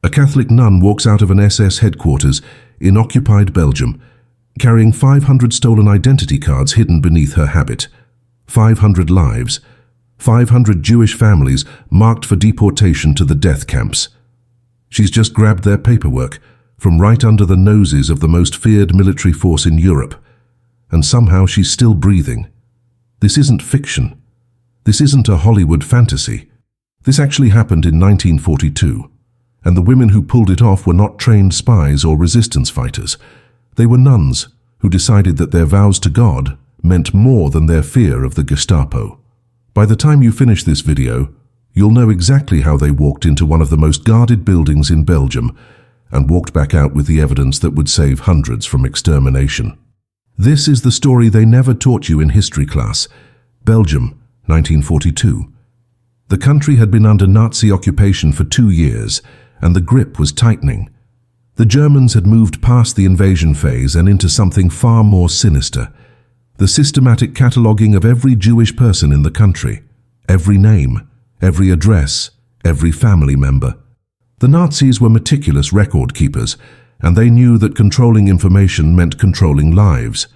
A Catholic nun walks out of an SS headquarters in occupied Belgium, carrying 500 stolen identity cards hidden beneath her habit. 500 lives, 500 Jewish families marked for deportation to the death camps. She's just grabbed their paperwork from right under the noses of the most feared military force in Europe, and somehow she's still breathing. This isn't fiction. This isn't a Hollywood fantasy. This actually happened in 1942, and the women who pulled it off were not trained spies or resistance fighters. They were nuns who decided that their vows to God meant more than their fear of the Gestapo. By the time you finish this video, you'll know exactly how they walked into one of the most guarded buildings in Belgium and walked back out with the evidence that would save hundreds from extermination. This is the story they never taught you in history class. Belgium, 1942. The country had been under Nazi occupation for 2 years, and the grip was tightening. The Germans had moved past the invasion phase and into something far more sinister. The systematic cataloguing of every Jewish person in the country, every name, every address, every family member. The Nazis were meticulous record keepers, and they knew that controlling information meant controlling lives.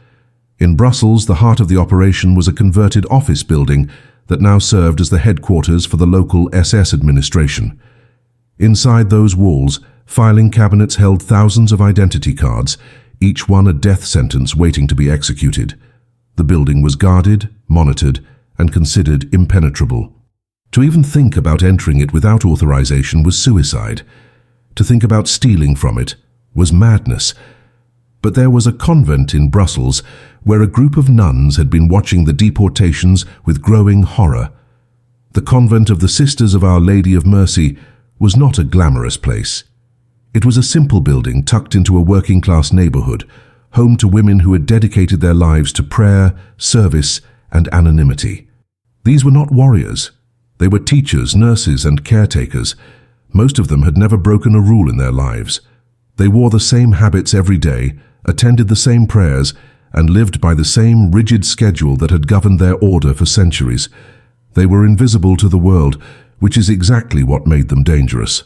In Brussels, the heart of the operation was a converted office building that now served as the headquarters for the local SS administration. Inside those walls, filing cabinets held thousands of identity cards, each one a death sentence waiting to be executed. The building was guarded, monitored, and considered impenetrable. To even think about entering it without authorization was suicide. To think about stealing from it was madness. But there was a convent in Brussels where a group of nuns had been watching the deportations with growing horror. The convent of the Sisters of Our Lady of Mercy was not a glamorous place. It was a simple building tucked into a working-class neighborhood, home to women who had dedicated their lives to prayer, service, and anonymity. These were not warriors. They were teachers, nurses, and caretakers. Most of them had never broken a rule in their lives. They wore the same habits every day, attended the same prayers, and lived by the same rigid schedule that had governed their order for centuries. They were invisible to the world, which is exactly what made them dangerous.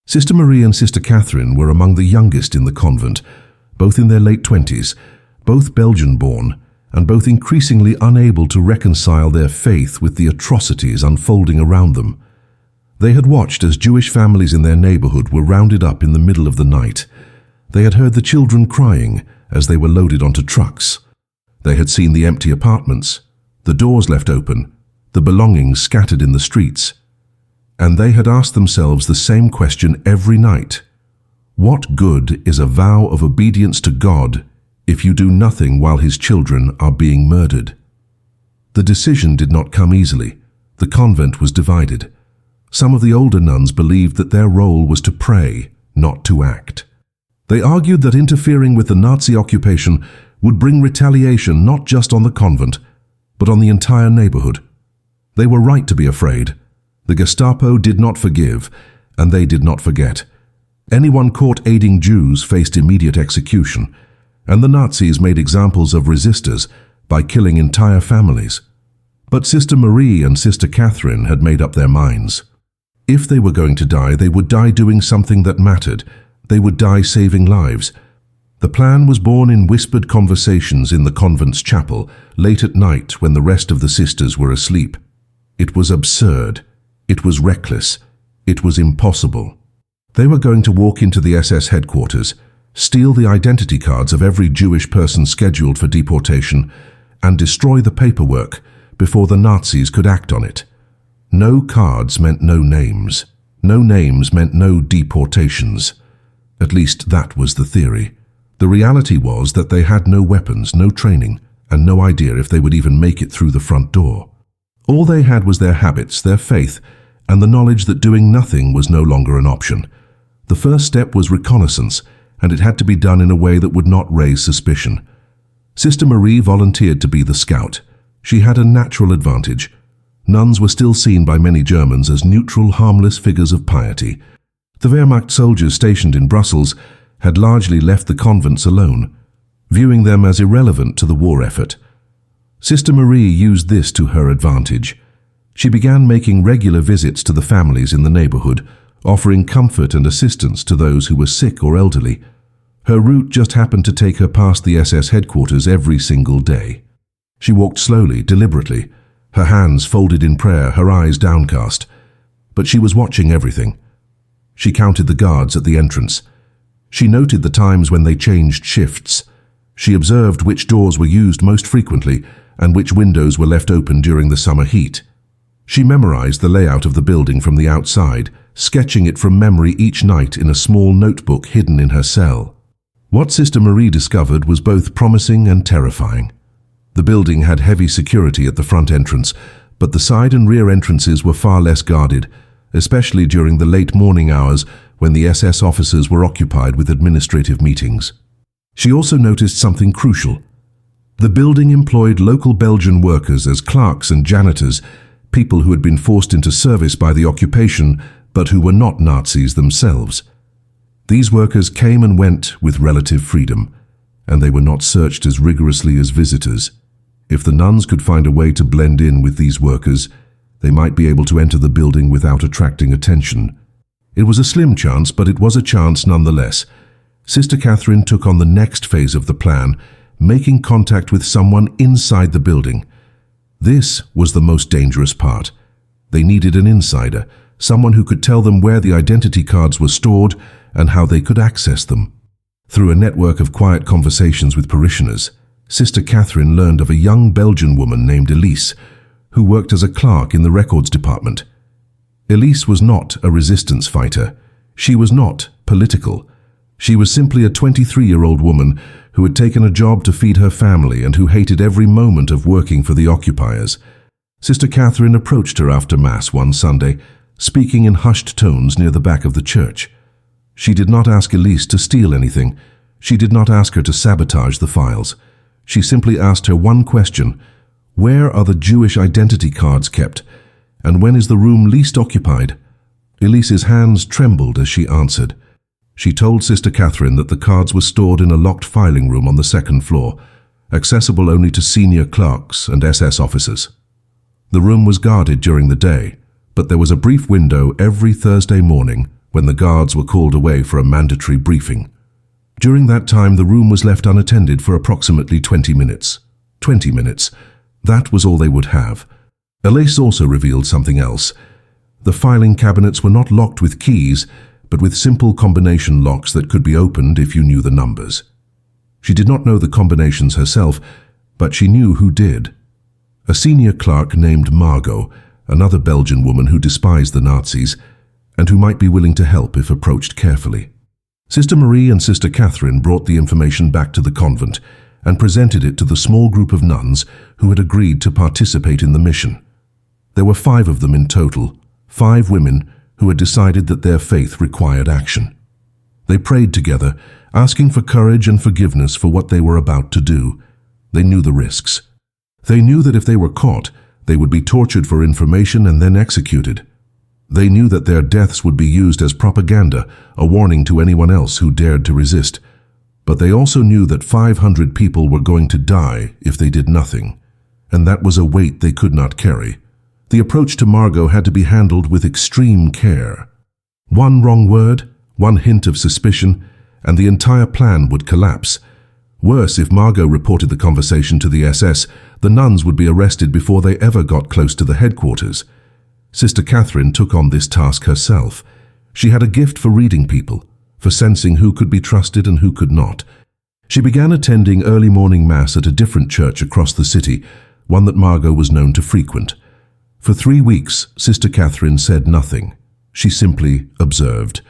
Sister Marie and Sister Catherine were among the youngest in the convent, both in their late 20s, both Belgian-born, and both increasingly unable to reconcile their faith with the atrocities unfolding around them. They had watched as Jewish families in their neighborhood were rounded up in the middle of the night. They had heard the children crying as they were loaded onto trucks. They had seen the empty apartments, the doors left open, the belongings scattered in the streets. And they had asked themselves the same question every night. What good is a vow of obedience to God if you do nothing while His children are being murdered? The decision did not come easily. The convent was divided. Some of the older nuns believed that their role was to pray, not to act. They argued that interfering with the Nazi occupation would bring retaliation not just on the convent, but on the entire neighborhood. They were right to be afraid. The Gestapo did not forgive, and they did not forget. Anyone caught aiding Jews faced immediate execution, and the Nazis made examples of resistors by killing entire families. But Sister Marie and Sister Catherine had made up their minds. If they were going to die, they would die doing something that mattered. They would die saving lives. The plan was born in whispered conversations in the convent's chapel, late at night when the rest of the sisters were asleep. It was absurd. It was reckless. It was impossible. They were going to walk into the SS headquarters, steal the identity cards of every Jewish person scheduled for deportation, and destroy the paperwork before the Nazis could act on it. No cards meant no names. No names meant no deportations. At least that was the theory. The reality was that they had no weapons, no training, and no idea if they would even make it through the front door. All they had was their habits, their faith, and the knowledge that doing nothing was no longer an option. The first step was reconnaissance, and it had to be done in a way that would not raise suspicion. Sister Marie volunteered to be the scout. She had a natural advantage. Nuns were still seen by many Germans as neutral, harmless figures of piety. The Wehrmacht soldiers stationed in Brussels had largely left the convents alone, viewing them as irrelevant to the war effort. Sister Marie used this to her advantage. She began making regular visits to the families in the neighborhood, offering comfort and assistance to those who were sick or elderly. Her route just happened to take her past the SS headquarters every single day. She walked slowly, deliberately, her hands folded in prayer, her eyes downcast. But she was watching everything. She counted the guards at the entrance. She noted the times when they changed shifts. She observed which doors were used most frequently and which windows were left open during the summer heat. She memorized the layout of the building from the outside, sketching it from memory each night in a small notebook hidden in her cell. What Sister Marie discovered was both promising and terrifying. The building had heavy security at the front entrance, but the side and rear entrances were far less guarded, especially during the late morning hours when the SS officers were occupied with administrative meetings. She also noticed something crucial. The building employed local Belgian workers as clerks and janitors, people who had been forced into service by the occupation but who were not Nazis themselves. These workers came and went with relative freedom, and they were not searched as rigorously as visitors. If the nuns could find a way to blend in with these workers, they might be able to enter the building without attracting attention. It was a slim chance, but it was a chance nonetheless. Sister Catherine took on the next phase of the plan, making contact with someone inside the building. This was the most dangerous part. They needed an insider, someone who could tell them where the identity cards were stored and how they could access them. Through a network of quiet conversations with parishioners, Sister Catherine learned of a young Belgian woman named Elise, who worked as a clerk in the records department. Elise was not a resistance fighter. She was not political. She was simply a 23-year-old woman who had taken a job to feed her family and who hated every moment of working for the occupiers. Sister Catherine approached her after Mass one Sunday, speaking in hushed tones near the back of the church. She did not ask Elise to steal anything. She did not ask her to sabotage the files. She simply asked her one question: where are the Jewish identity cards kept, and when is the room least occupied? Elise's hands trembled as she answered. She told Sister Catherine that the cards were stored in a locked filing room on the second floor, accessible only to senior clerks and SS officers. The room was guarded during the day, but there was a brief window every Thursday morning when the guards were called away for a mandatory briefing. During that time, the room was left unattended for approximately 20 minutes. 20 minutes. That was all they would have. Elise also revealed something else. The filing cabinets were not locked with keys, but with simple combination locks that could be opened if you knew the numbers. She did not know the combinations herself, but she knew who did. A senior clerk named Margot, another Belgian woman who despised the Nazis, and who might be willing to help if approached carefully. Sister Marie and Sister Catherine brought the information back to the convent and presented it to the small group of nuns who had agreed to participate in the mission. There were 5 of them in total, 5 women who had decided that their faith required action. They prayed together, asking for courage and forgiveness for what they were about to do. They knew the risks. They knew that if they were caught, they would be tortured for information and then executed. They knew that their deaths would be used as propaganda, a warning to anyone else who dared to resist. But they also knew that 500 people were going to die if they did nothing, and that was a weight they could not carry. The approach to Margot had to be handled with extreme care. One wrong word, one hint of suspicion, and the entire plan would collapse. Worse, if Margot reported the conversation to the SS, the nuns would be arrested before they ever got close to the headquarters. Sister Catherine took on this task herself. She had a gift for reading people, for sensing who could be trusted and who could not. She began attending early morning Mass at a different church across the city, one that Margot was known to frequent. For 3 weeks, Sister Catherine said nothing. She simply observed.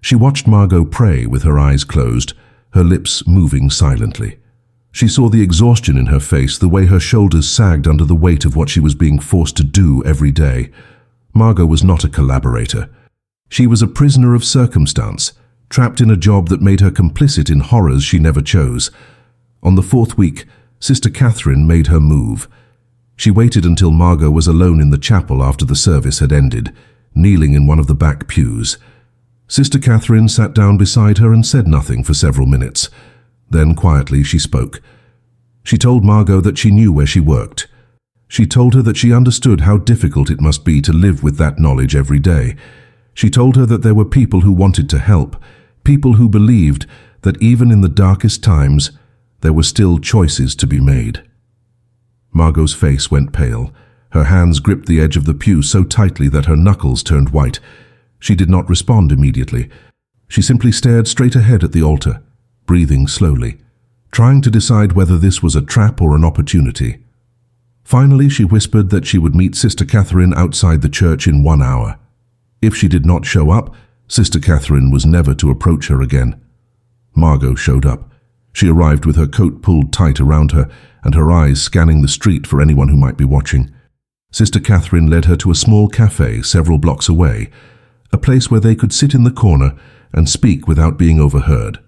She watched Margot pray with her eyes closed, her lips moving silently. She saw the exhaustion in her face, the way her shoulders sagged under the weight of what she was being forced to do every day. Margot was not a collaborator. She was a prisoner of circumstance, trapped in a job that made her complicit in horrors she never chose. On the 4th week, Sister Catherine made her move. She waited until Margot was alone in the chapel after the service had ended, kneeling in one of the back pews. Sister Catherine sat down beside her and said nothing for several minutes. Then quietly she spoke. She told Margot that she knew where she worked. She told her that she understood how difficult it must be to live with that knowledge every day. She told her that there were people who wanted to help, people who believed that even in the darkest times, there were still choices to be made. Margot's face went pale. Her hands gripped the edge of the pew so tightly that her knuckles turned white. She did not respond immediately. She simply stared straight ahead at the altar, breathing slowly, trying to decide whether this was a trap or an opportunity. Finally, she whispered that she would meet Sister Catherine outside the church in 1 hour. If she did not show up, Sister Catherine was never to approach her again. Margot showed up. She arrived with her coat pulled tight around her and her eyes scanning the street for anyone who might be watching. Sister Catherine led her to a small cafe several blocks away, a place where they could sit in the corner and speak without being overheard.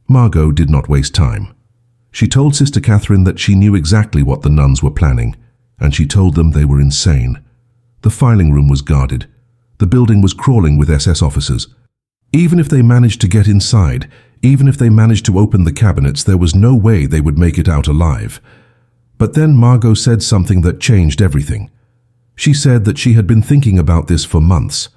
Margot did not waste time. She told Sister Catherine that she knew exactly what the nuns were planning, and she told them they were insane. The filing room was guarded. The building was crawling with SS officers. Even if they managed to get inside, even if they managed to open the cabinets, there was no way they would make it out alive. But then Margot said something that changed everything. She said that she had been thinking about this for months.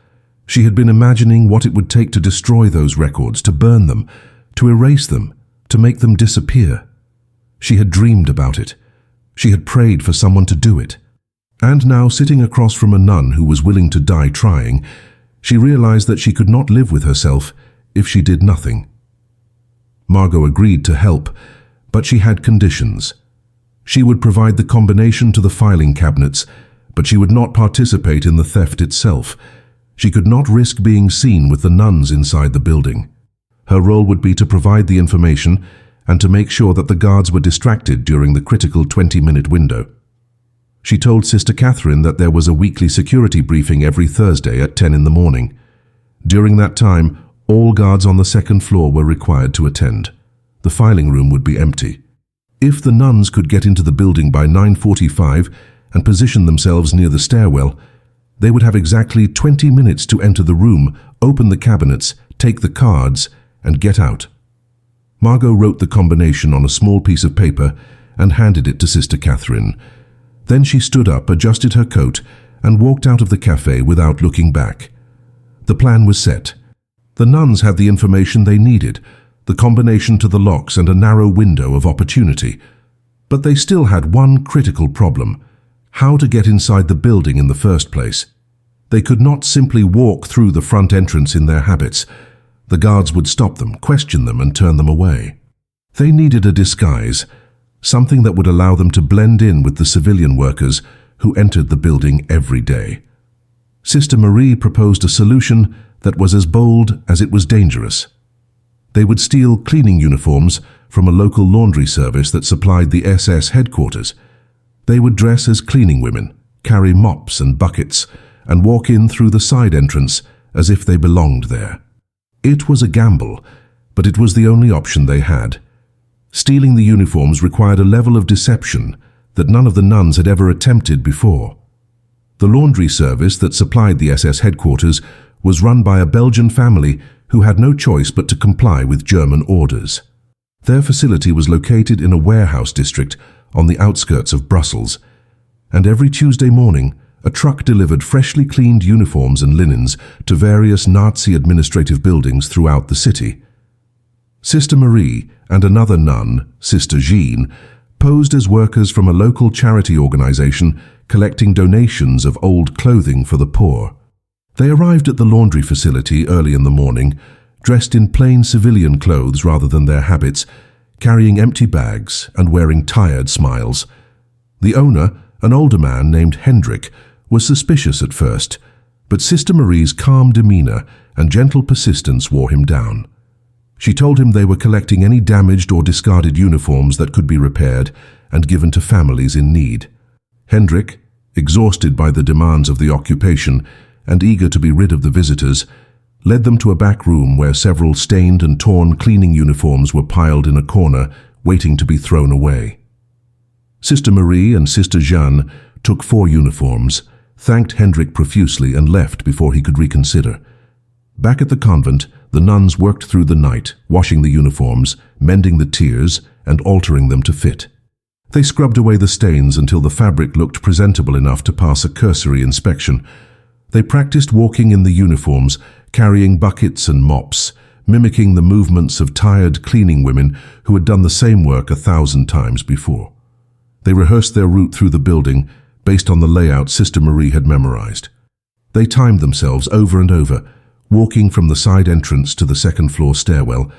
She had been imagining what it would take to destroy those records, to burn them, to erase them, to make them disappear. She had dreamed about it. She had prayed for someone to do it. And now, sitting across from a nun who was willing to die trying, she realized that she could not live with herself if she did nothing. Margot agreed to help, but she had conditions. She would provide the combination to the filing cabinets, but she would not participate in the theft itself. She could not risk being seen with the nuns inside the building. Her role would be to provide the information and to make sure that the guards were distracted during the critical 20-minute window. She told Sister Catherine that there was a weekly security briefing every Thursday at 10 in the morning. During that time, all guards on the second floor were required to attend. The filing room would be empty. If the nuns could get into the building by 9:45 and position themselves near the stairwell, they would have exactly 20 minutes to enter the room, open the cabinets, take the cards, and get out. Margot wrote the combination on a small piece of paper and handed it to Sister Catherine. Then she stood up, adjusted her coat, and walked out of the cafe without looking back. The plan was set. The nuns had the information they needed, the combination to the locks and a narrow window of opportunity. But they still had one critical problem: how to get inside the building in the first place. They could not simply walk through the front entrance in their habits. The guards would stop them, question them, and turn them away. They needed a disguise, something that would allow them to blend in with the civilian workers who entered the building every day. Sister Marie proposed a solution that was as bold as it was dangerous. They would steal cleaning uniforms from a local laundry service that supplied the SS headquarters. They would dress as cleaning women, carry mops and buckets, and walk in through the side entrance as if they belonged there. It was a gamble, but it was the only option they had. Stealing the uniforms required a level of deception that none of the nuns had ever attempted before. The laundry service that supplied the SS headquarters was run by a Belgian family who had no choice but to comply with German orders. Their facility was located in a warehouse district on the outskirts of Brussels, and every Tuesday morning, a truck delivered freshly cleaned uniforms and linens to various Nazi administrative buildings throughout the city. Sister Marie and another nun, Sister Jean, posed as workers from a local charity organization collecting donations of old clothing for the poor. They arrived at the laundry facility early in the morning, dressed in plain civilian clothes rather than their habits, carrying empty bags and wearing tired smiles. The owner, an older man named Hendrik, was suspicious at first, but Sister Marie's calm demeanor and gentle persistence wore him down. She told him they were collecting any damaged or discarded uniforms that could be repaired and given to families in need. Hendrik, exhausted by the demands of the occupation and eager to be rid of the visitors, led them to a back room where several stained and torn cleaning uniforms were piled in a corner, waiting to be thrown away. Sister Marie and Sister Jeanne took 4 uniforms, thanked Hendrik profusely, and left before he could reconsider. Back at the convent, the nuns worked through the night, washing the uniforms, mending the tiers, and altering them to fit. They scrubbed away the stains until the fabric looked presentable enough to pass a cursory inspection. They practiced walking in the uniforms, carrying buckets and mops, mimicking the movements of tired cleaning women who had done the same work 1,000 times before. They rehearsed their route through the building based on the layout Sister Marie had memorized. They timed themselves over and over, walking from the side entrance to the second-floor stairwell,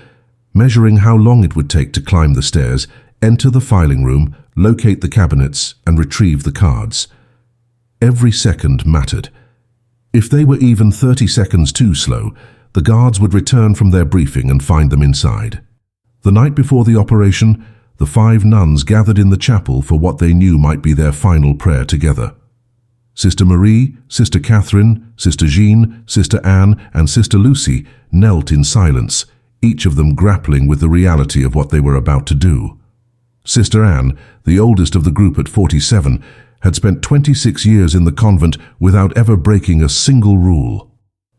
measuring how long it would take to climb the stairs, enter the filing room, locate the cabinets, and retrieve the cards. Every second mattered. If they were even 30 seconds too slow, the guards would return from their briefing and find them inside. The night before the operation, the 5 nuns gathered in the chapel for what they knew might be their final prayer together. Sister Marie, Sister Catherine, Sister Jean, Sister Anne, and Sister Lucy knelt in silence, each of them grappling with the reality of what they were about to do. Sister Anne, the oldest of the group at 47, had spent 26 years in the convent without ever breaking a single rule.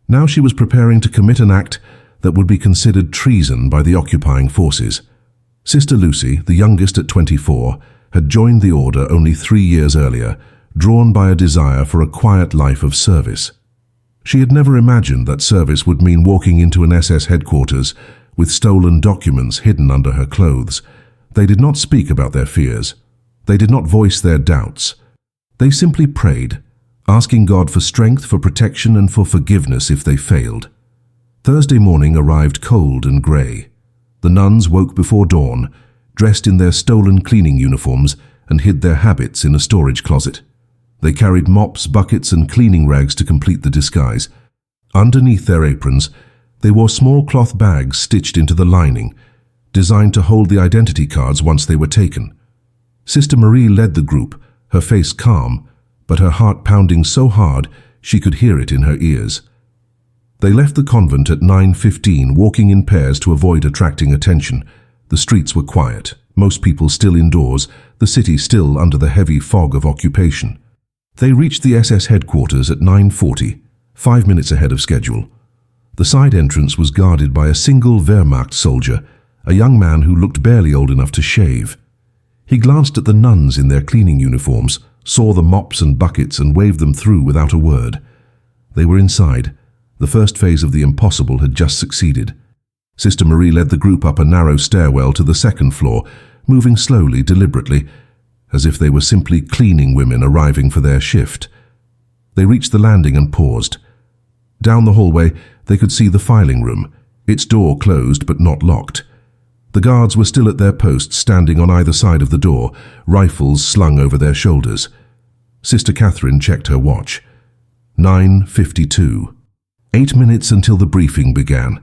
Now she was preparing to commit an act that would be considered treason by the occupying forces. Sister Lucy, the youngest at 24, had joined the order only 3 years earlier, drawn by a desire for a quiet life of service. She had never imagined that service would mean walking into an SS headquarters with stolen documents hidden under her clothes. They did not speak about their fears. They did not voice their doubts. They simply prayed, asking God for strength, for protection, and for forgiveness if they failed. Thursday morning arrived cold and grey. The nuns woke before dawn, dressed in their stolen cleaning uniforms, and hid their habits in a storage closet. They carried mops, buckets, and cleaning rags to complete the disguise. Underneath their aprons, they wore small cloth bags stitched into the lining, designed to hold the identity cards once they were taken. Sister Marie led the group, her face calm, but her heart pounding so hard she could hear it in her ears. They left the convent at 9:15, walking in pairs to avoid attracting attention. The streets were quiet, most people still indoors, the city still under the heavy fog of occupation. They reached the SS headquarters at 9:40, 5 minutes ahead of schedule. The side entrance was guarded by a single Wehrmacht soldier, a young man who looked barely old enough to shave. He glanced at the nuns in their cleaning uniforms, saw the mops and buckets, and waved them through without a word. They were inside. The first phase of the impossible had just succeeded. Sister Marie led the group up a narrow stairwell to the second floor, moving slowly, deliberately, as if they were simply cleaning women arriving for their shift. They reached the landing and paused. Down the hallway, they could see the filing room, its door closed but not locked. The guards were still at their posts, standing on either side of the door, rifles slung over their shoulders. Sister Catherine checked her watch. 9:52. 8 minutes until the briefing began.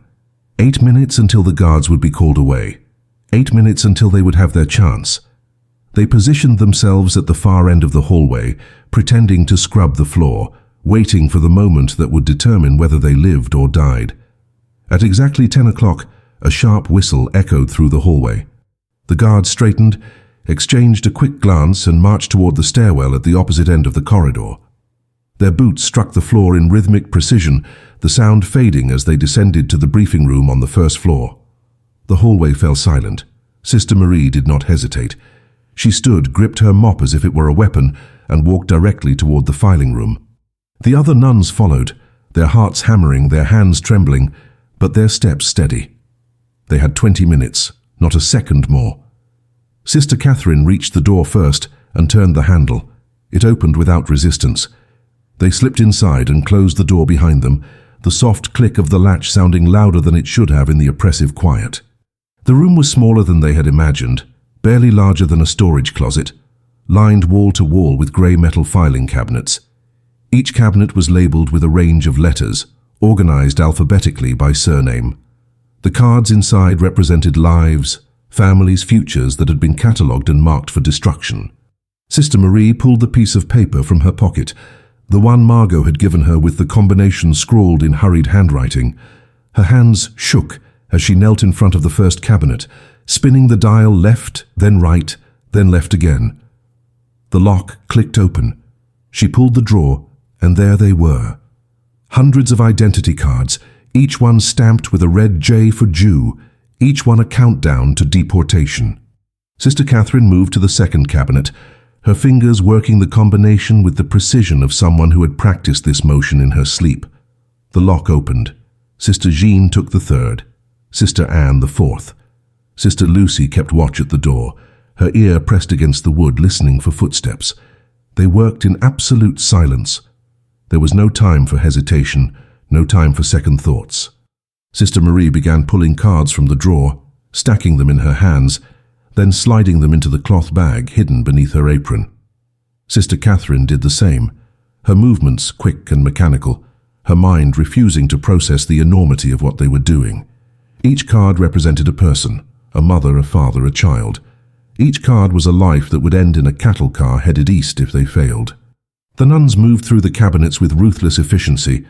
8 minutes until the guards would be called away. 8 minutes until they would have their chance. They positioned themselves at the far end of the hallway, pretending to scrub the floor, waiting for the moment that would determine whether they lived or died. At exactly 10 o'clock, a sharp whistle echoed through the hallway. The guards straightened, exchanged a quick glance, and marched toward the stairwell at the opposite end of the corridor. Their boots struck the floor in rhythmic precision, the sound fading as they descended to the briefing room on the first floor. The hallway fell silent. Sister Marie did not hesitate. She stood, gripped her mop as if it were a weapon, and walked directly toward the filing room. The other nuns followed, their hearts hammering, their hands trembling, but their steps steady. They had 20 minutes, not a second more. Sister Catherine reached the door first and turned the handle. It opened without resistance. They slipped inside and closed the door behind them, the soft click of the latch sounding louder than it should have in the oppressive quiet. The room was smaller than they had imagined, barely larger than a storage closet, lined wall to wall with grey metal filing cabinets. Each cabinet was labelled with a range of letters, organised alphabetically by surname. The cards inside represented lives, families, futures that had been catalogued and marked for destruction. Sister Marie pulled the piece of paper from her pocket, the one Margot had given her with the combination scrawled in hurried handwriting. Her hands shook as she knelt in front of the first cabinet, spinning the dial left, then right, then left again. The lock clicked open. She pulled the drawer, and there they were. Hundreds of identity cards, each one stamped with a red J for Jew, each one a countdown to deportation. Sister Catherine moved to the second cabinet, her fingers working the combination with the precision of someone who had practiced this motion in her sleep. The lock opened. Sister Jean took the third, Sister Anne the fourth. Sister Lucy kept watch at the door, her ear pressed against the wood, listening for footsteps. They worked in absolute silence. There was no time for hesitation, no time for second thoughts. Sister Marie began pulling cards from the drawer, stacking them in her hands, then sliding them into the cloth bag hidden beneath her apron. Sister Catherine did the same, her movements quick and mechanical, her mind refusing to process the enormity of what they were doing. Each card represented a person, a mother, a father, a child. Each card was a life that would end in a cattle car headed east if they failed. The nuns moved through the cabinets with ruthless efficiency,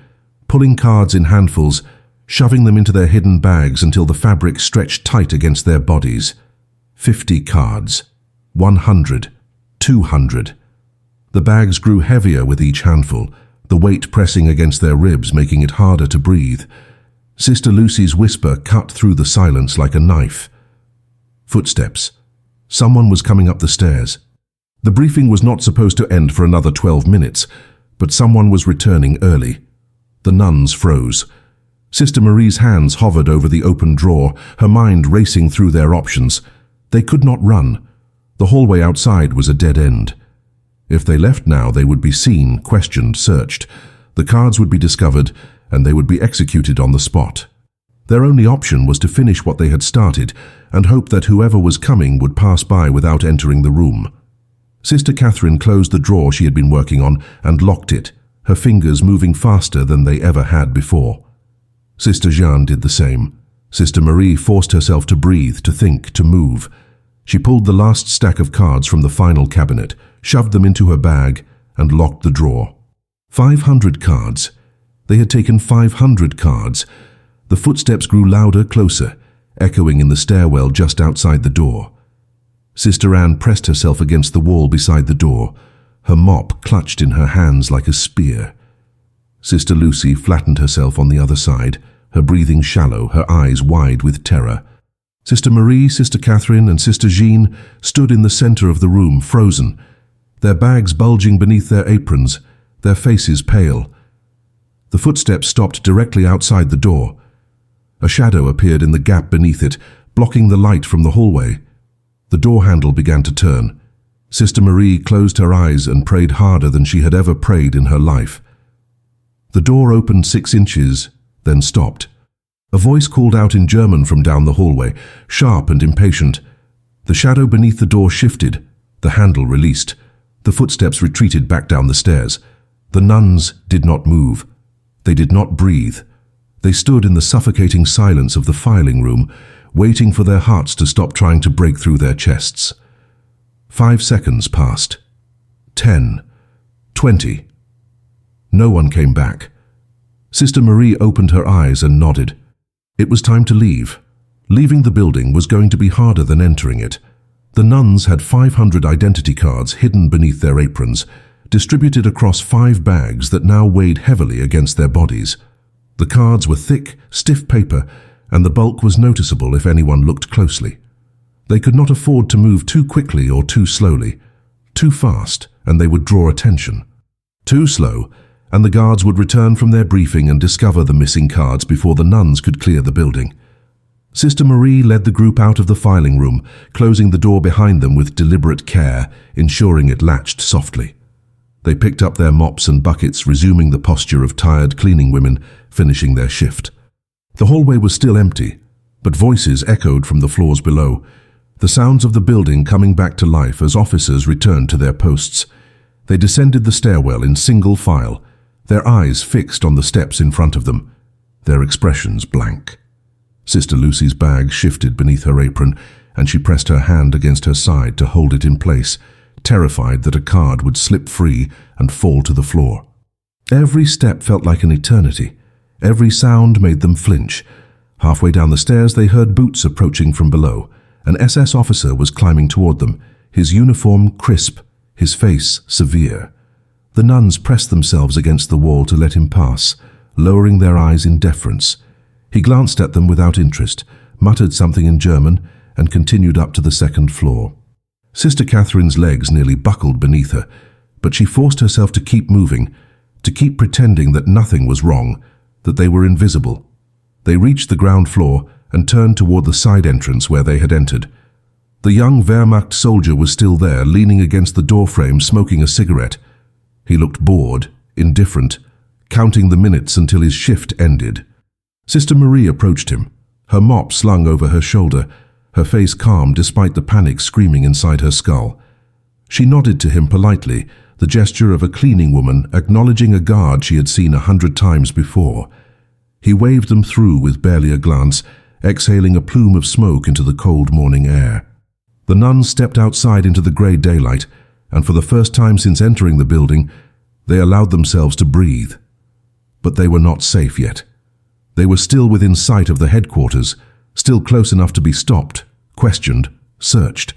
pulling cards in handfuls, shoving them into their hidden bags until the fabric stretched tight against their bodies. 50 cards. 100. 200. The bags grew heavier with each handful, the weight pressing against their ribs, making it harder to breathe. Sister Lucy's whisper cut through the silence like a knife. Footsteps. Someone was coming up the stairs. The briefing was not supposed to end for another 12 minutes, but someone was returning early. The nuns froze. Sister Marie's hands hovered over the open drawer, her mind racing through their options. They could not run. The hallway outside was a dead end. If they left now, they would be seen, questioned, searched. The cards would be discovered, and they would be executed on the spot. Their only option was to finish what they had started and hope that whoever was coming would pass by without entering the room. Sister Catherine closed the drawer she had been working on and locked it, her fingers moving faster than they ever had before. Sister Jeanne did the same. Sister Marie forced herself to breathe, to think, to move. She pulled the last stack of cards from the final cabinet, shoved them into her bag, and locked the drawer. 500 cards. They had taken 500 cards. The footsteps grew louder, closer, echoing in the stairwell just outside the door. Sister Anne pressed herself against the wall beside the door, her mop clutched in her hands like a spear. Sister Lucy flattened herself on the other side, her breathing shallow, her eyes wide with terror. Sister Marie, Sister Catherine, and Sister Jean stood in the center of the room, frozen, their bags bulging beneath their aprons, their faces pale. The footsteps stopped directly outside the door. A shadow appeared in the gap beneath it, blocking the light from the hallway. The door handle began to turn. Sister Marie closed her eyes and prayed harder than she had ever prayed in her life. The door opened 6 inches, then stopped. A voice called out in German from down the hallway, sharp and impatient. The shadow beneath the door shifted, the handle released. The footsteps retreated back down the stairs. The nuns did not move. They did not breathe. They stood in the suffocating silence of the filing room, waiting for their hearts to stop trying to break through their chests. 5 seconds passed. 10. 20. No one came back. Sister Marie opened her eyes and nodded. It was time to leave. Leaving the building was going to be harder than entering it. The nuns had 500 identity cards hidden beneath their aprons, distributed across 5 bags that now weighed heavily against their bodies. The cards were thick, stiff paper, and the bulk was noticeable if anyone looked closely. They could not afford to move too quickly or too slowly. Too fast, and they would draw attention. Too slow, and the guards would return from their briefing and discover the missing cards before the nuns could clear the building. Sister Marie led the group out of the filing room, closing the door behind them with deliberate care, ensuring it latched softly. They picked up their mops and buckets, resuming the posture of tired cleaning women, finishing their shift. The hallway was still empty, but voices echoed from the floors below, the sounds of the building coming back to life as officers returned to their posts. They descended the stairwell in single file, their eyes fixed on the steps in front of them, their expressions blank. Sister Lucy's bag shifted beneath her apron, and she pressed her hand against her side to hold it in place, terrified that a card would slip free and fall to the floor. Every step felt like an eternity. Every sound made them flinch. Halfway down the stairs, they heard boots approaching from below. An SS officer was climbing toward them, his uniform crisp, his face severe. The nuns pressed themselves against the wall to let him pass, lowering their eyes in deference. He glanced at them without interest, muttered something in German, and continued up to the second floor. Sister Catherine's legs nearly buckled beneath her, but she forced herself to keep moving, to keep pretending that nothing was wrong, that they were invisible. They reached the ground floor and turned toward the side entrance where they had entered. The young Wehrmacht soldier was still there, leaning against the doorframe, smoking a cigarette. He looked bored, indifferent, counting the minutes until his shift ended. Sister Marie approached him, her mop slung over her shoulder, her face calm despite the panic screaming inside her skull. She nodded to him politely, the gesture of a cleaning woman acknowledging a guard she had seen 100 times before. He waved them through with barely a glance, exhaling a plume of smoke into the cold morning air. The nuns stepped outside into the grey daylight, and for the first time since entering the building, they allowed themselves to breathe. But they were not safe yet. They were still within sight of the headquarters, still close enough to be stopped, questioned, searched.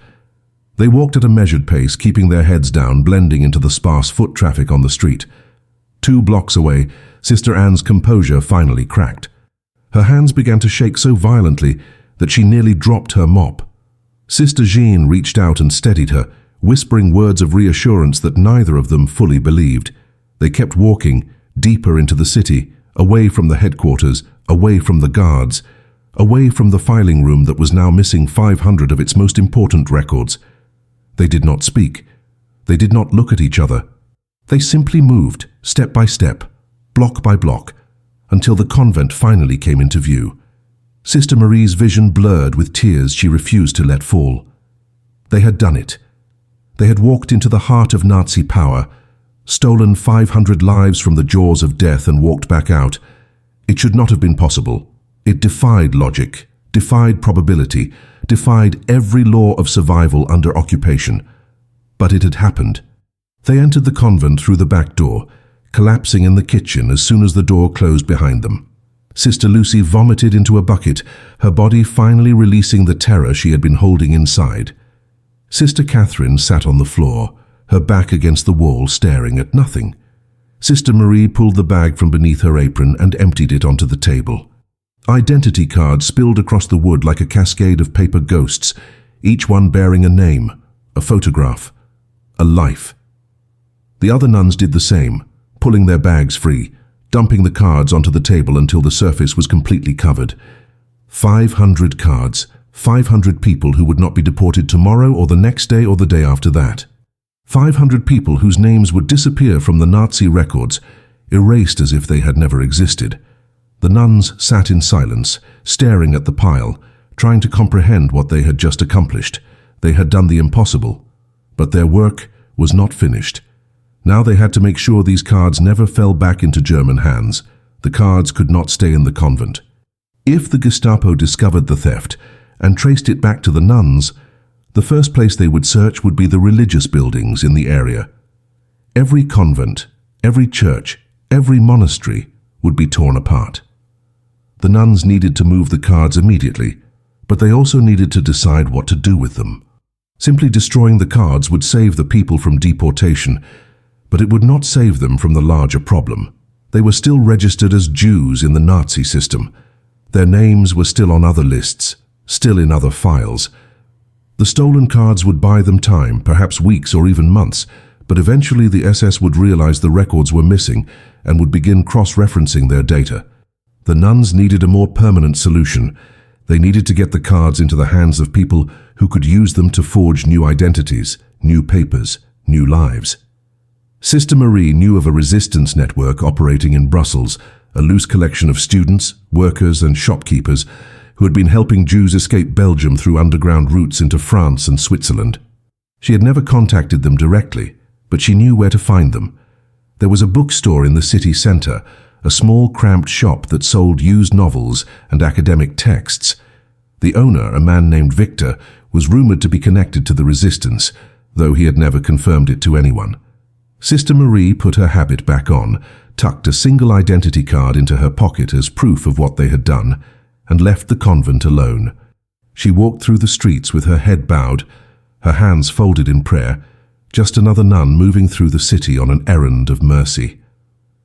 They walked at a measured pace, keeping their heads down, blending into the sparse foot traffic on the street. 2 blocks away, Sister Anne's composure finally cracked. Her hands began to shake so violently that she nearly dropped her mop. Sister Jean reached out and steadied her, whispering words of reassurance that neither of them fully believed. They kept walking, deeper into the city, away from the headquarters, away from the guards, away from the filing room that was now missing 500 of its most important records. They did not speak. They did not look at each other. They simply moved, step by step, block by block, until the convent finally came into view. Sister Marie's vision blurred with tears she refused to let fall. They had done it. They had walked into the heart of Nazi power, stolen 500 lives from the jaws of death and walked back out. It should not have been possible. It defied logic, defied probability, defied every law of survival under occupation. But it had happened. They entered the convent through the back door, collapsing in the kitchen as soon as the door closed behind them. Sister Lucy vomited into a bucket, her body finally releasing the terror she had been holding inside. Sister Catherine sat on the floor, her back against the wall, staring at nothing. Sister Marie pulled the bag from beneath her apron and emptied it onto the table. Identity cards spilled across the wood like a cascade of paper ghosts, each one bearing a name, a photograph, a life. The other nuns did the same, pulling their bags free, dumping the cards onto the table until the surface was completely covered. 500 cards, 500 people who would not be deported tomorrow or the next day or the day after that. 500 people whose names would disappear from the Nazi records, erased as if they had never existed. The nuns sat in silence, staring at the pile, trying to comprehend what they had just accomplished. They had done the impossible, but their work was not finished. Now they had to make sure these cards never fell back into German hands. The cards could not stay in the convent. If the Gestapo discovered the theft and traced it back to the nuns, the first place they would search would be the religious buildings in the area. Every convent, every church, every monastery would be torn apart. The nuns needed to move the cards immediately, but they also needed to decide what to do with them. Simply destroying the cards would save the people from deportation, but it would not save them from the larger problem. They were still registered as Jews in the Nazi system. Their names were still on other lists, still in other files. The stolen cards would buy them time, perhaps weeks or even months, but eventually the SS would realize the records were missing and would begin cross-referencing their data. The nuns needed a more permanent solution. They needed to get the cards into the hands of people who could use them to forge new identities, new papers, new lives. Sister Marie knew of a resistance network operating in Brussels, a loose collection of students, workers and shopkeepers who had been helping Jews escape Belgium through underground routes into France and Switzerland. She had never contacted them directly, but she knew where to find them. There was a bookstore in the city centre, a small cramped shop that sold used novels and academic texts. The owner, a man named Victor, was rumoured to be connected to the resistance, though he had never confirmed it to anyone. Sister Marie put her habit back on, tucked a single identity card into her pocket as proof of what they had done, and left the convent alone. She walked through the streets with her head bowed, her hands folded in prayer, just another nun moving through the city on an errand of mercy.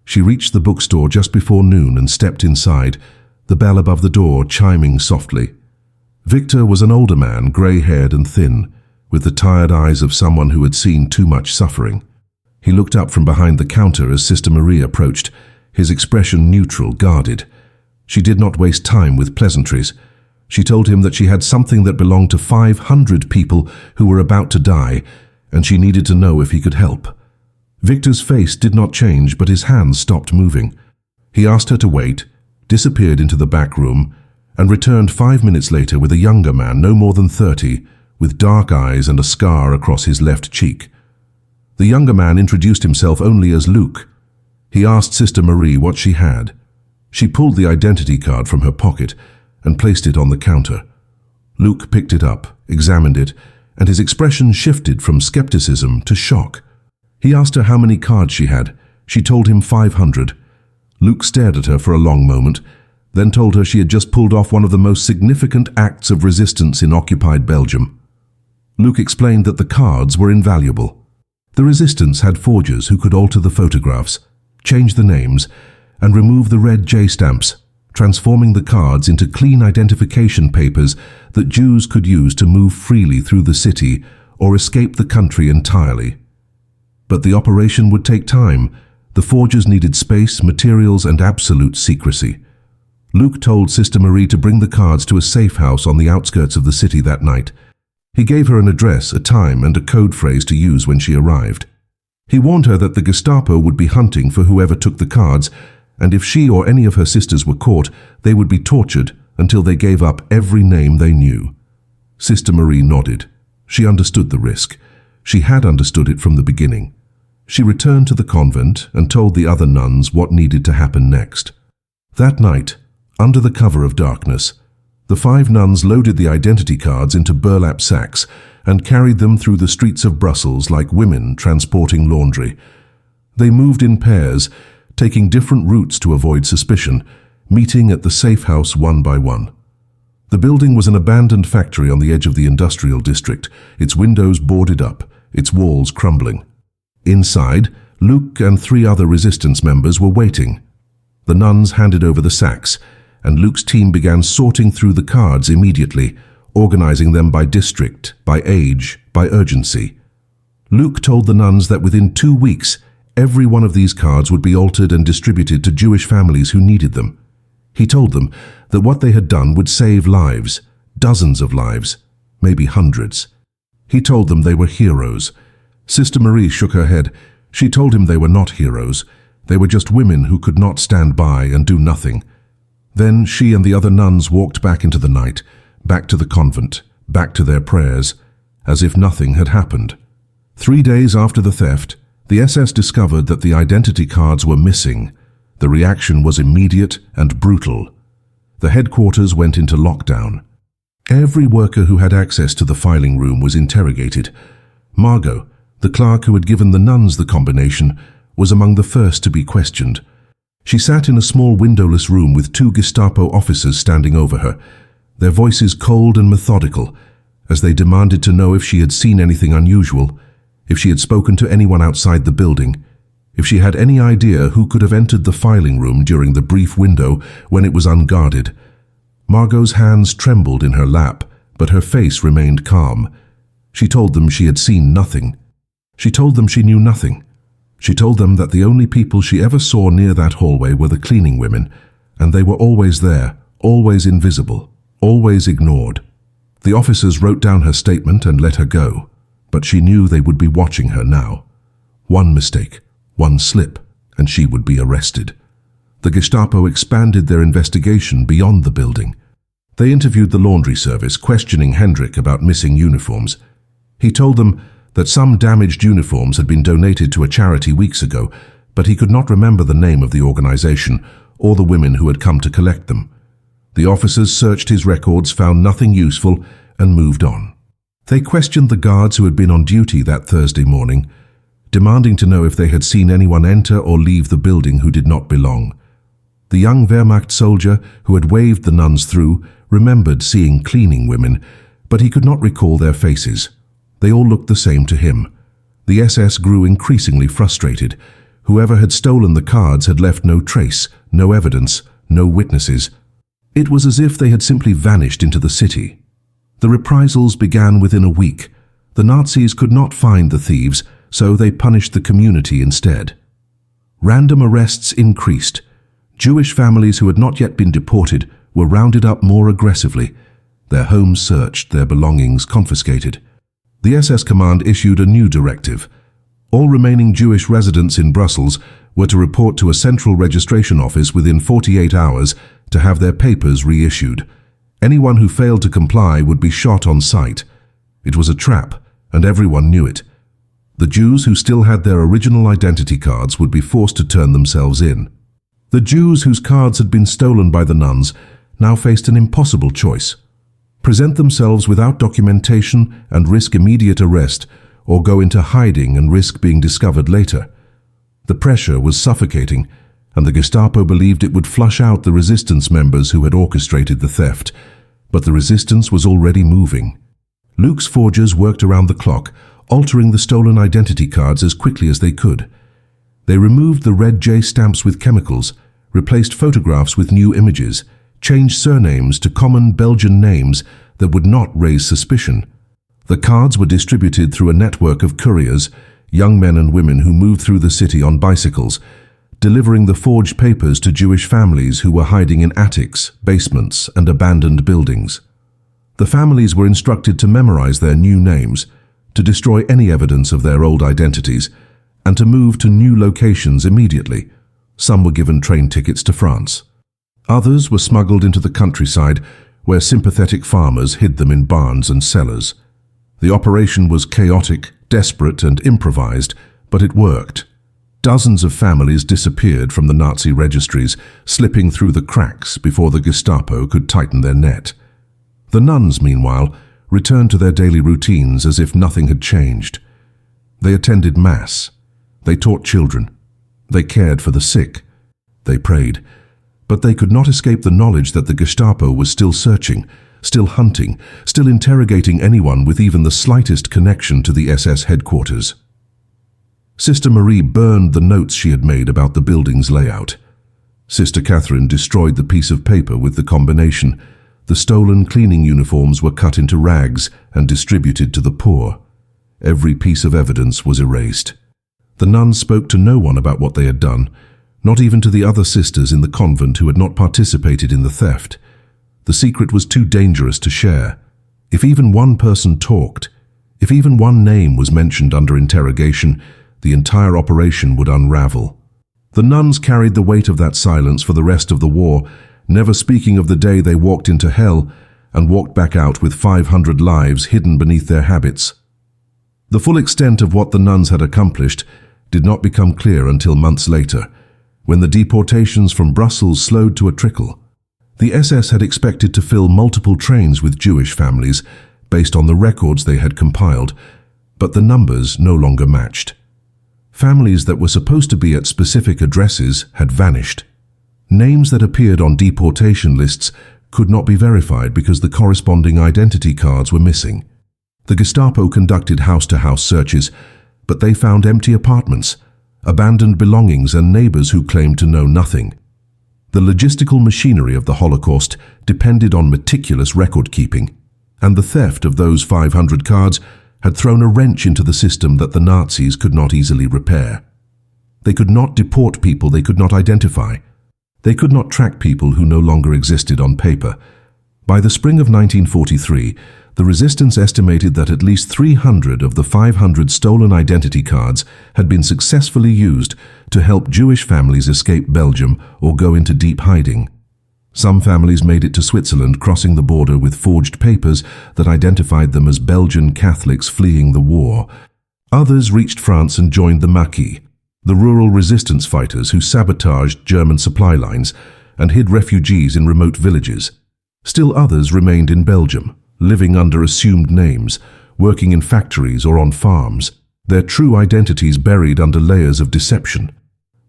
She reached the bookstore just before noon and stepped inside, the bell above the door chiming softly. Victor was an older man, grey-haired and thin, with the tired eyes of someone who had seen too much suffering. He looked up from behind the counter as Sister Marie approached, his expression neutral, guarded. She did not waste time with pleasantries. She told him that she had something that belonged to 500 people who were about to die, and she needed to know if he could help. Victor's face did not change, but his hands stopped moving. He asked her to wait, disappeared into the back room, and returned 5 minutes later with a younger man, no more than 30, with dark eyes and a scar across his left cheek. The younger man introduced himself only as Luke. He asked Sister Marie what she had. She pulled the identity card from her pocket and placed it on the counter. Luke picked it up, examined it, and his expression shifted from skepticism to shock. He asked her how many cards she had. She told him 500. Luke stared at her for a long moment, then told her she had just pulled off one of the most significant acts of resistance in occupied Belgium. Luke explained that the cards were invaluable. The resistance had forgers who could alter the photographs, change the names, and remove the red J stamps, transforming the cards into clean identification papers that Jews could use to move freely through the city or escape the country entirely. But the operation would take time. The forgers needed space, materials, and absolute secrecy. Luke told Sister Marie to bring the cards to a safe house on the outskirts of the city that night. He gave her an address, a time, and a code phrase to use when she arrived. He warned her that the Gestapo would be hunting for whoever took the cards, and if she or any of her sisters were caught, they would be tortured until they gave up every name they knew. Sister Marie nodded. She understood the risk. She had understood it from the beginning. She returned to the convent and told the other nuns what needed to happen next. That night, under the cover of darkness, the 5 nuns loaded the identity cards into burlap sacks and carried them through the streets of Brussels like women transporting laundry. They moved in pairs, taking different routes to avoid suspicion, meeting at the safe house one by one. The building was an abandoned factory on the edge of the industrial district, its windows boarded up, its walls crumbling. Inside, Luke and 3 other resistance members were waiting. The nuns handed over the sacks, and Luke's team began sorting through the cards immediately, organizing them by district, by age, by urgency. Luke told the nuns that within 2 weeks, every one of these cards would be altered and distributed to Jewish families who needed them. He told them that what they had done would save lives, dozens of lives, maybe hundreds. He told them they were heroes. Sister Marie shook her head. She told him they were not heroes. They were just women who could not stand by and do nothing. Then she and the other nuns walked back into the night, back to the convent, back to their prayers, as if nothing had happened. 3 days after the theft, the SS discovered that the identity cards were missing. The reaction was immediate and brutal. The headquarters went into lockdown. Every worker who had access to the filing room was interrogated. Margot, the clerk who had given the nuns the combination, was among the first to be questioned. She sat in a small windowless room with 2 Gestapo officers standing over her, their voices cold and methodical, as they demanded to know if she had seen anything unusual, if she had spoken to anyone outside the building, if she had any idea who could have entered the filing room during the brief window when it was unguarded. Margot's hands trembled in her lap, but her face remained calm. She told them she had seen nothing. She told them she knew nothing. She told them that the only people she ever saw near that hallway were the cleaning women, and they were always there, always invisible, always ignored. The officers wrote down her statement and let her go, but she knew they would be watching her now. One mistake, one slip, and she would be arrested. The Gestapo expanded their investigation beyond the building. They interviewed the laundry service, questioning Hendrik about missing uniforms. He told them that some damaged uniforms had been donated to a charity weeks ago, but he could not remember the name of the organization or the women who had come to collect them. The officers searched his records, found nothing useful, and moved on. They questioned the guards who had been on duty that Thursday morning, demanding to know if they had seen anyone enter or leave the building who did not belong. The young Wehrmacht soldier who had waved the nuns through remembered seeing cleaning women, but he could not recall their faces. They all looked the same to him. The SS grew increasingly frustrated. Whoever had stolen the cards had left no trace, no evidence, no witnesses. It was as if they had simply vanished into the city. The reprisals began within a week. The Nazis could not find the thieves, so they punished the community instead. Random arrests increased. Jewish families who had not yet been deported were rounded up more aggressively, their homes searched, their belongings confiscated. The SS command issued a new directive. All remaining Jewish residents in Brussels were to report to a central registration office within 48 hours to have their papers reissued. Anyone who failed to comply would be shot on sight. It was a trap, and everyone knew it. The Jews who still had their original identity cards would be forced to turn themselves in. The Jews whose cards had been stolen by the nuns now faced an impossible choice: present themselves without documentation and risk immediate arrest, or go into hiding and risk being discovered later. The pressure was suffocating, and the Gestapo believed it would flush out the resistance members who had orchestrated the theft. But the resistance was already moving. Luke's forgers worked around the clock, altering the stolen identity cards as quickly as they could. They removed the red J stamps with chemicals, replaced photographs with new images, changed surnames to common Belgian names that would not raise suspicion. The cards were distributed through a network of couriers, young men and women who moved through the city on bicycles, delivering the forged papers to Jewish families who were hiding in attics, basements, and abandoned buildings. The families were instructed to memorize their new names, to destroy any evidence of their old identities, and to move to new locations immediately. Some were given train tickets to France. Others were smuggled into the countryside, where sympathetic farmers hid them in barns and cellars. The operation was chaotic, desperate, and improvised, but it worked. Dozens of families disappeared from the Nazi registries, slipping through the cracks before the Gestapo could tighten their net. The nuns, meanwhile, returned to their daily routines as if nothing had changed. They attended Mass. They taught children. They cared for the sick. They prayed. But they could not escape the knowledge that the Gestapo was still searching, still hunting, still interrogating anyone with even the slightest connection to the SS headquarters. Sister Marie burned the notes she had made about the building's layout. Sister Catherine destroyed the piece of paper with the combination. The stolen cleaning uniforms were cut into rags and distributed to the poor. Every piece of evidence was erased. The nuns spoke to no one about what they had done, not even to the other sisters in the convent who had not participated in the theft. The secret was too dangerous to share. If even one person talked, if even one name was mentioned under interrogation, the entire operation would unravel. The nuns carried the weight of that silence for the rest of the war, never speaking of the day they walked into hell and walked back out with 500 lives hidden beneath their habits. The full extent of what the nuns had accomplished did not become clear until months later, when the deportations from Brussels slowed to a trickle. The SS had expected to fill multiple trains with Jewish families based on the records they had compiled, but the numbers no longer matched. Families that were supposed to be at specific addresses had vanished. Names that appeared on deportation lists could not be verified because the corresponding identity cards were missing. The Gestapo conducted house-to-house searches, but they found empty apartments, abandoned belongings, and neighbors who claimed to know nothing. The logistical machinery of the Holocaust depended on meticulous record-keeping, and the theft of those 500 cards had thrown a wrench into the system that the Nazis could not easily repair. They could not deport people they could not identify. They could not track people who no longer existed on paper. By the spring of 1943, the resistance estimated that at least 300 of the 500 stolen identity cards had been successfully used to help Jewish families escape Belgium or go into deep hiding. Some families made it to Switzerland, crossing the border with forged papers that identified them as Belgian Catholics fleeing the war. Others reached France and joined the Maquis, the rural resistance fighters who sabotaged German supply lines and hid refugees in remote villages. Still others remained in Belgium, living under assumed names, working in factories or on farms, their true identities buried under layers of deception.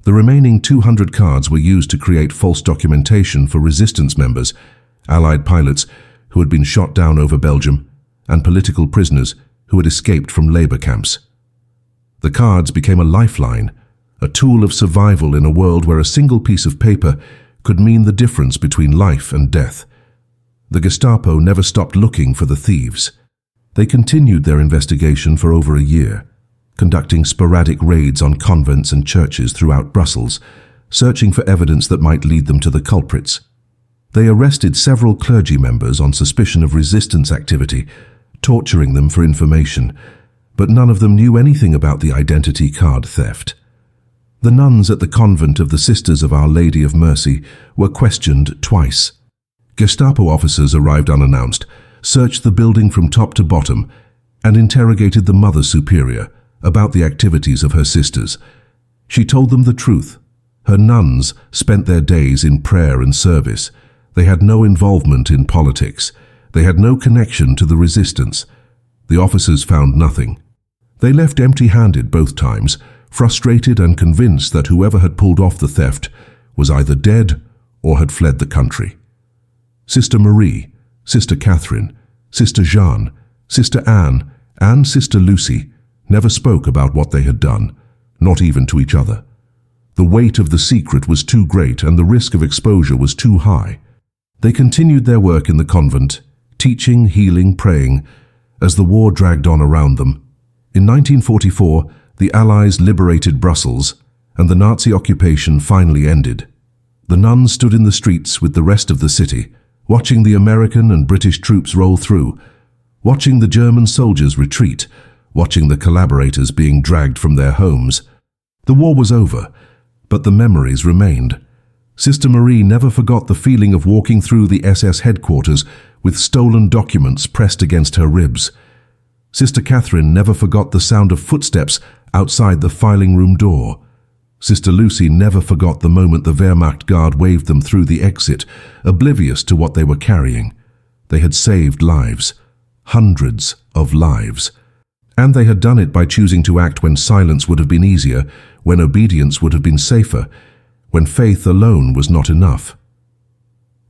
The remaining 200 cards were used to create false documentation for resistance members, Allied pilots who had been shot down over Belgium, and political prisoners who had escaped from labor camps. The cards became a lifeline, a tool of survival in a world where a single piece of paper could mean the difference between life and death. The Gestapo never stopped looking for the thieves. They continued their investigation for over a year, conducting sporadic raids on convents and churches throughout Brussels, searching for evidence that might lead them to the culprits. They arrested several clergy members on suspicion of resistance activity, torturing them for information, but none of them knew anything about the identity card theft. The nuns at the convent of the Sisters of Our Lady of Mercy were questioned twice. Gestapo officers arrived unannounced, searched the building from top to bottom, and interrogated the Mother Superior about the activities of her sisters. She told them the truth. Her nuns spent their days in prayer and service. They had no involvement in politics. They had no connection to the resistance. The officers found nothing. They left empty-handed both times, frustrated and convinced that whoever had pulled off the theft was either dead or had fled the country. Sister Marie, Sister Catherine, Sister Jeanne, Sister Anne, and Sister Lucy never spoke about what they had done, not even to each other. The weight of the secret was too great and the risk of exposure was too high. They continued their work in the convent, teaching, healing, praying, as the war dragged on around them. In 1944, the Allies liberated Brussels, and the Nazi occupation finally ended. The nuns stood in the streets with the rest of the city, watching the American and British troops roll through, watching the German soldiers retreat, watching the collaborators being dragged from their homes. The war was over, but the memories remained. Sister Marie never forgot the feeling of walking through the SS headquarters with stolen documents pressed against her ribs. Sister Catherine never forgot the sound of footsteps outside the filing room door. Sister Lucy never forgot the moment the Wehrmacht guard waved them through the exit, oblivious to what they were carrying. They had saved lives, hundreds of lives. And they had done it by choosing to act when silence would have been easier, when obedience would have been safer, when faith alone was not enough.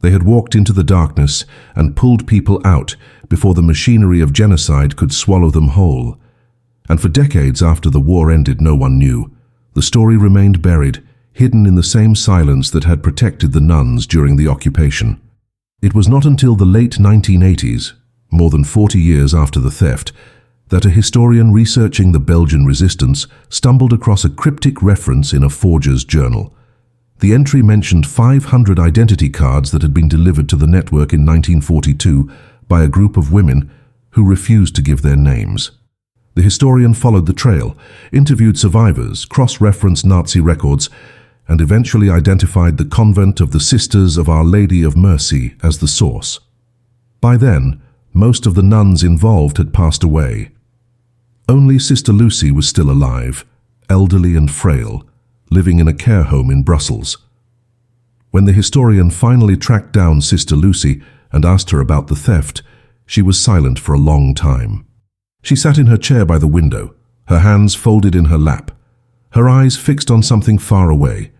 They had walked into the darkness and pulled people out before the machinery of genocide could swallow them whole. And for decades after the war ended, no one knew. The story remained buried, hidden in the same silence that had protected the nuns during the occupation. It was not until the late 1980s, more than 40 years after the theft, that a historian researching the Belgian resistance stumbled across a cryptic reference in a forger's journal. The entry mentioned 500 identity cards that had been delivered to the network in 1942 by a group of women who refused to give their names. The historian followed the trail, interviewed survivors, cross-referenced Nazi records, and eventually identified the Convent of the Sisters of Our Lady of Mercy as the source. By then, most of the nuns involved had passed away. Only Sister Lucy was still alive, elderly and frail, living in a care home in Brussels. When the historian finally tracked down Sister Lucy and asked her about the theft, she was silent for a long time. She sat in her chair by the window, her hands folded in her lap, her eyes fixed on something far away.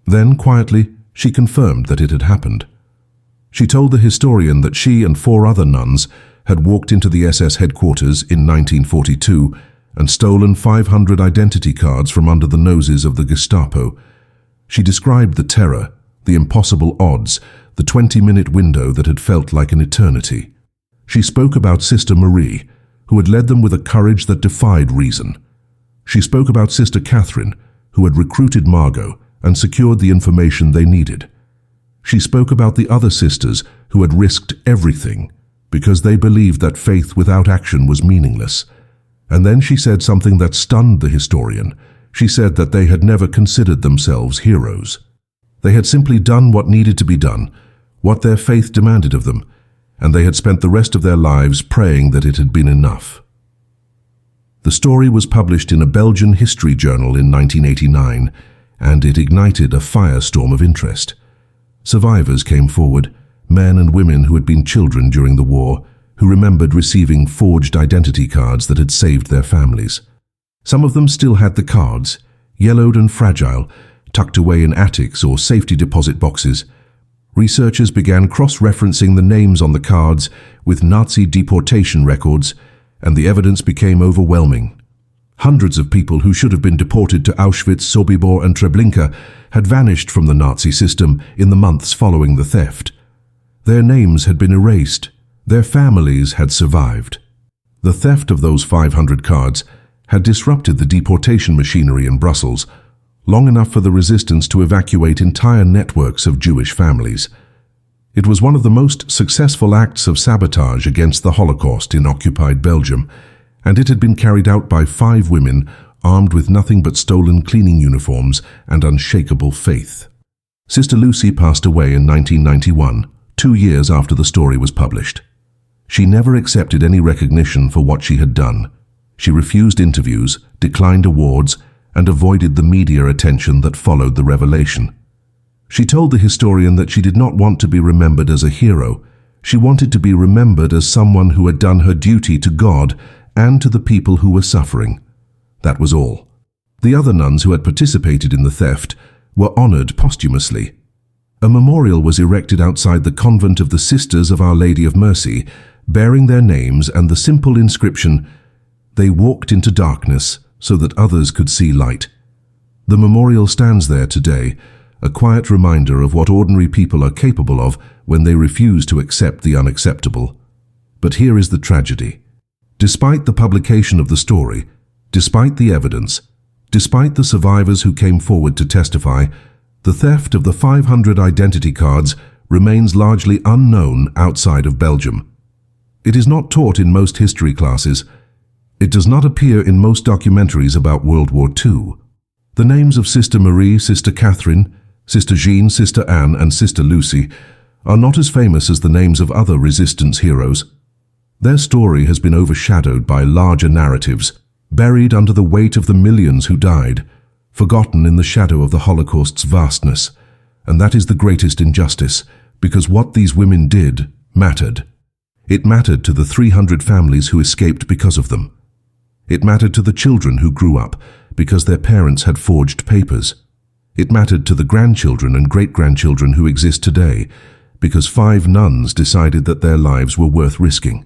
Then, quietly, she confirmed that it had happened. She told the historian that she and 4 other nuns had walked into the SS headquarters in 1942 and stolen 500 identity cards from under the noses of the Gestapo. She described the terror, the impossible odds, the 20-minute window that had felt like an eternity. She spoke about Sister Marie, who had led them with a courage that defied reason. She spoke about Sister Catherine, who had recruited Margot and secured the information they needed. She spoke about the other sisters who had risked everything because they believed that faith without action was meaningless. And then she said something that stunned the historian. She said that they had never considered themselves heroes. They had simply done what needed to be done, what their faith demanded of them, and they had spent the rest of their lives praying that it had been enough. The story was published in a Belgian history journal in 1989, and it ignited a firestorm of interest. Survivors came forward, men and women who had been children during the war, who remembered receiving forged identity cards that had saved their families. Some of them still had the cards, yellowed and fragile, tucked away in attics or safety deposit boxes. Researchers began cross-referencing the names on the cards with Nazi deportation records, and the evidence became overwhelming. Hundreds of people who should have been deported to Auschwitz, Sobibor and Treblinka had vanished from the Nazi system in the months following the theft. Their names had been erased. Their families had survived. The theft of those 500 cards had disrupted the deportation machinery in Brussels, long enough for the resistance to evacuate entire networks of Jewish families. It was one of the most successful acts of sabotage against the Holocaust in occupied Belgium, and it had been carried out by 5 women armed with nothing but stolen cleaning uniforms and unshakable faith. Sister Lucy passed away in 1991, 2 years after the story was published. She never accepted any recognition for what she had done. She refused interviews, declined awards, and avoided the media attention that followed the revelation. She told the historian that she did not want to be remembered as a hero. She wanted to be remembered as someone who had done her duty to God and to the people who were suffering. That was all. The other nuns who had participated in the theft were honored posthumously. A memorial was erected outside the Convent of the Sisters of Our Lady of Mercy, bearing their names and the simple inscription, "They walked into darkness so that others could see light." The memorial stands there today, a quiet reminder of what ordinary people are capable of when they refuse to accept the unacceptable. But here is the tragedy. Despite the publication of the story, despite the evidence, despite the survivors who came forward to testify, the theft of the 500 identity cards remains largely unknown outside of Belgium. It is not taught in most history classes. It does not appear in most documentaries about World War II. The names of Sister Marie, Sister Catherine, Sister Jean, Sister Anne, and Sister Lucy are not as famous as the names of other resistance heroes. Their story has been overshadowed by larger narratives, buried under the weight of the millions who died, forgotten in the shadow of the Holocaust's vastness. And that is the greatest injustice, because what these women did mattered. It mattered to the 300 families who escaped because of them. It mattered to the children who grew up because their parents had forged papers. It mattered to the grandchildren and great-grandchildren who exist today because 5 nuns decided that their lives were worth risking.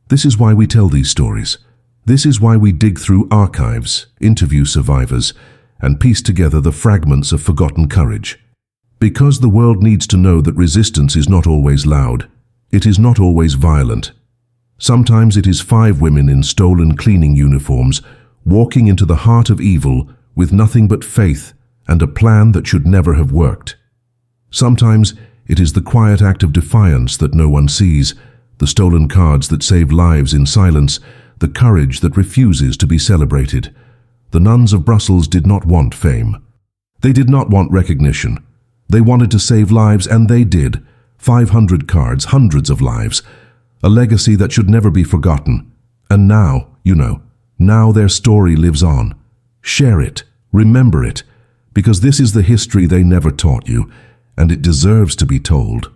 This is why we tell these stories. This is why we dig through archives, interview survivors, and piece together the fragments of forgotten courage. Because the world needs to know that resistance is not always loud. It is not always violent. Sometimes it is 5 women in stolen cleaning uniforms walking into the heart of evil with nothing but faith and a plan that should never have worked. Sometimes it is the quiet act of defiance that no one sees, the stolen cards that save lives in silence, the courage that refuses to be celebrated. The nuns of Brussels did not want fame. They did not want recognition. They wanted to save lives, and they did. 500 cards, hundreds of lives, a legacy that should never be forgotten. And now, now their story lives on. Share it, remember it, because this is the history they never taught you, and it deserves to be told.